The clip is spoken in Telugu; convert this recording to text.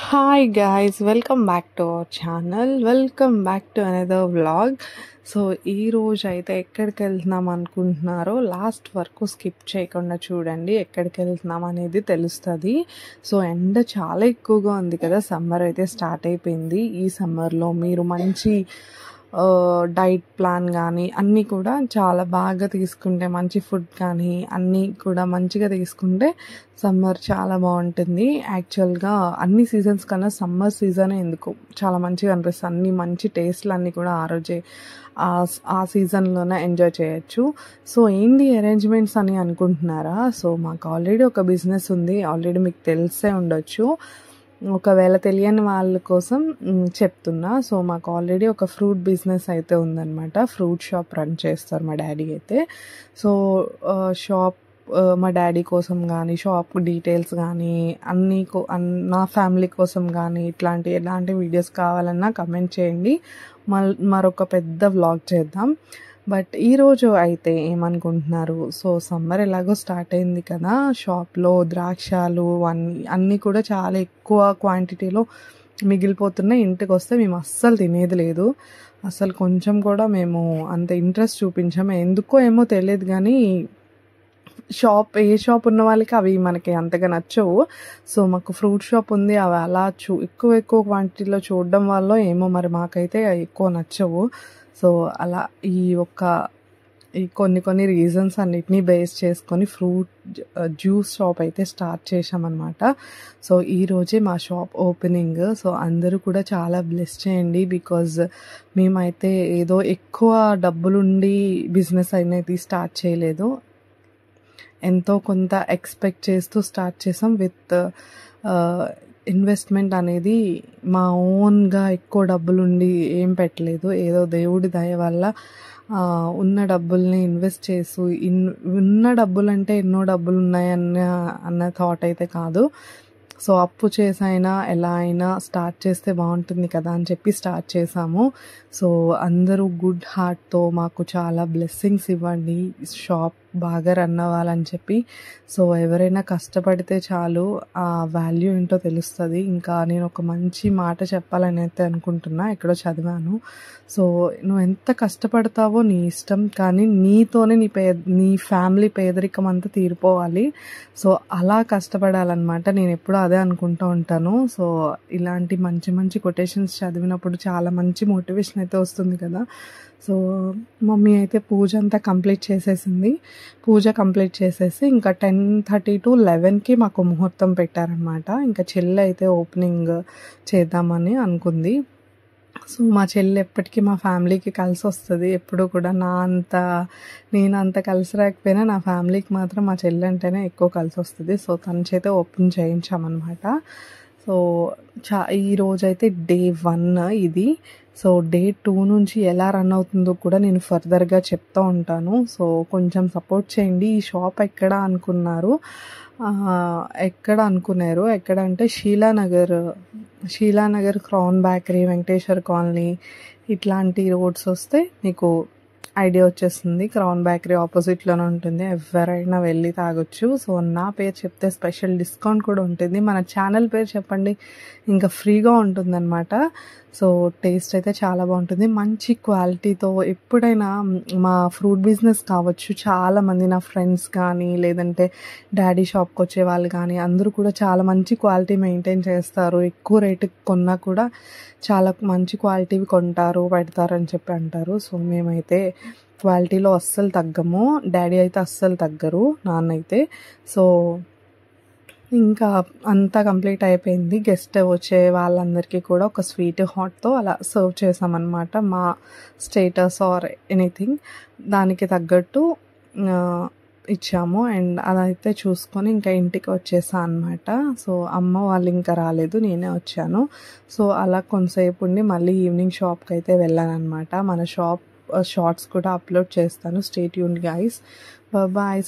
Hi guys, welcome back to our channel. Welcome back to another vlog. So ఈరోజు అయితే ఎక్కడికి వెళ్తున్నాం అనుకుంటున్నారో లాస్ట్ వరకు స్కిప్ చేయకుండా చూడండి. ఎక్కడికి వెళ్తున్నాం అనేది తెలుస్తుంది. సో ఎండ చాలా ఎక్కువగా ఉంది కదా, సమ్మర్ అయితే స్టార్ట్ అయిపోయింది. ఈ సమ్మర్లో మీరు మంచి డైట్ ప్లాన్ కానీ అన్నీ కూడా చాలా బాగా తీసుకుంటే, మంచి ఫుడ్ కానీ అన్నీ కూడా మంచిగా తీసుకుంటే సమ్మర్ చాలా బాగుంటుంది. యాక్చువల్గా అన్ని సీజన్స్ కన్నా సమ్మర్ సీజనే ఎందుకు చాలా మంచిగా అనిపిస్తుంది. అన్ని మంచి టేస్ట్లు అన్నీ కూడా ఆ రోజే ఆ సీజన్లోనే ఎంజాయ్ చేయొచ్చు. సో ఏంటి అరేంజ్మెంట్స్ అని అనుకుంటున్నారా? సో మాకు ఆల్రెడీ ఒక బిజినెస్ ఉంది, ఆల్రెడీ మీకు తెలిసే ఉండొచ్చు. ఒకవేళ తెలియని వాళ్ళ కోసం చెప్తున్నా. సో మాకు ఆల్రెడీ ఒక ఫ్రూట్ బిజినెస్ అయితే ఉందన్నమాట. ఫ్రూట్ షాప్ రన్ చేస్తారు మా డాడీ అయితే. సో షాప్ మా డాడీ కోసం కానీ, షాప్ డీటెయిల్స్ కానీ అన్నీ నా ఫ్యామిలీ కోసం కానీ ఎలాంటి వీడియోస్ కావాలన్నా కమెంట్ చేయండి. మరొక పెద్ద వ్లాగ్ చేద్దాం. బట్ ఈరోజు అయితే ఏమనుకుంటున్నారు, సో సమ్మర్ ఎలాగో స్టార్ట్ అయింది కదా, షాప్లో ద్రాక్షాలు అన్నీ కూడా చాలా ఎక్కువ క్వాంటిటీలో మిగిలిపోతున్నాయి. ఇంటికి వస్తే మేము అస్సలు తినేది లేదు. అసలు కొంచెం కూడా మేము అంత ఇంట్రెస్ట్ చూపించాము. ఎందుకో ఏమో తెలియదు కానీ ఏ షాప్ ఉన్న వాళ్ళకి అవి మనకి అంతగా నచ్చవు. సో మాకు ఫ్రూట్ షాప్ ఉంది, అవి అలా ఎక్కువ క్వాంటిటీలో చూడడం వల్ల ఏమో మరి మాకైతే ఎక్కువ నచ్చవు. సో అలా ఈ కొన్ని రీజన్స్ అన్నిటినీ బేస్ చేసుకొని ఫ్రూట్ జ్యూస్ షాప్ అయితే స్టార్ట్ చేసామన్నమాట. సో ఈరోజే మా షాప్ ఓపెనింగ్. సో అందరూ కూడా చాలా బ్లెస్ చేయండి. బికాజ్ మేమైతే ఏదో ఎక్కువ డబ్బులుండి బిజినెస్ అనేది స్టార్ట్ చేయలేదు. ఎంతో కొంత ఎక్స్పెక్ట్ చేస్తూ స్టార్ట్ చేసాం. విత్ ఇన్వెస్ట్మెంట్ అనేది మా ఓన్గా ఎక్కువ డబ్బులుండి ఏం పెట్టలేదు. ఏదో దేవుడి దయ వల్ల ఉన్న డబ్బుల్ని ఇన్వెస్ట్ చేసి ఉన్న డబ్బులు అంటే ఎన్నో డబ్బులు ఉన్నాయన్న థాట్ అయితే కాదు. సో అప్పు చేసైనా ఎలా అయినా స్టార్ట్ చేస్తే బాగుంటుంది కదా అని చెప్పి స్టార్ట్ చేసాము. సో అందరూ గుడ్ హార్ట్తో మాకు చాలా బ్లెస్సింగ్స్ ఇవ్వండి, షాప్ బాగా రన్ అవ్వాలని చెప్పి. సో ఎవరైనా కష్టపడితే చాలు ఆ వాల్యూ ఏంటో తెలుస్తుంది. ఇంకా నేను ఒక మంచి మాట చెప్పాలని అయితే అనుకుంటున్నా, ఎక్కడో చదివాను. సో నువ్వు ఎంత కష్టపడతావో నీ ఇష్టం, కానీ నీతోనే నీ ఫ్యామిలీ పేదరికం అంతా తీరిపోవాలి. సో అలా కష్టపడాలన్నమాట. నేను ఎప్పుడూ అదే అనుకుంటూ ఉంటాను. సో ఇలాంటి మంచి కొటేషన్స్ చదివినప్పుడు చాలా మంచి మోటివేషన్ అయితే వస్తుంది కదా. సో మమ్మీ అయితే పూజ అంతా కంప్లీట్ చేసేసింది. పూజ కంప్లీట్ చేసేసి ఇంకా 10:30 to 11కి మాకు ముహూర్తం పెట్టారనమాట. ఇంకా చెల్లి అయితే ఓపెనింగ్ చేద్దామని అనుకుంది. సో మా చెల్లి ఎప్పటికీ మా ఫ్యామిలీకి కలిసి వస్తుంది. ఎప్పుడు కూడా నేను అంత కలిసి రాకపోయినా నా ఫ్యామిలీకి మాత్రం మా చెల్లి అంటేనే ఎక్కువ కలిసి వస్తుంది. సో తన చేతే ఓపెన్ చేయించామన్నమాట. సో ఈరోజైతే డే 1 ఇది. సో డే 2 నుంచి ఎలా రన్ అవుతుందో కూడా నేను ఫర్దర్గా చెప్తూ ఉంటాను. సో కొంచెం సపోర్ట్ చేయండి. ఈ షాప్ ఎక్కడ అనుకున్నారు ఎక్కడంటే Sheela Nagar crown bakery, Venkateswara colony ఇట్లాంటి రోడ్స్ వస్తే మీకు ఐడియా వచ్చేస్తుంది. క్రౌన్ బేకరీ ఆపోజిట్లోనే ఉంటుంది. ఎవరైనా వెళ్ళి తాగొచ్చు. సో నా పేరు చెప్తే స్పెషల్ డిస్కౌంట్ కూడా ఉంటుంది. మన ఛానల్ పేరు చెప్పండి, ఇంకా ఫ్రీగా ఉంటుందన్నమాట. సో టేస్ట్ అయితే చాలా బాగుంటుంది, మంచి క్వాలిటీతో. ఎప్పుడైనా మా ఫ్రూట్ బిజినెస్ కావచ్చు, చాలామంది నా ఫ్రెండ్స్ కానీ లేదంటే డాడీ షాప్కి వచ్చే వాళ్ళు కానీ అందరూ కూడా చాలా మంచి క్వాలిటీ మెయింటైన్ చేస్తారు. ఎక్కువ రేటుకి కొన్నా కూడా చాలా మంచి క్వాలిటీవి కొంటారు, పెడతారు అని చెప్పి అంటారు. సో మేమైతే క్వాలిటీలో అస్సలు తగ్గము. డాడీ అయితే అస్సలు తగ్గరు, నాన్న అయితే. సో ఇంకా అంతా కంప్లీట్ అయిపోయింది. గెస్ట్ వచ్చే వాళ్ళందరికీ కూడా ఒక స్వీట్ హాట్తో అలా సర్వ్ చేసామన్నమాట. మా స్టేటస్ ఆర్ ఎనీథింగ్ దానికి తగ్గట్టు ఇచ్చాము. అండ్ అదైతే చూసుకొని ఇంకా ఇంటికి వచ్చేసా అనమాట. సో అమ్మ వాళ్ళు ఇంకా రాలేదు, నేనే వచ్చాను. సో అలా కొంతసేపు ఉండి మళ్ళీ ఈవినింగ్ షాప్కి అయితే వెళ్ళాను అనమాట. మన షాప్ షార్ట్స్ కూడా అప్లోడ్ చేస్తాను. Stay tuned guys, bye.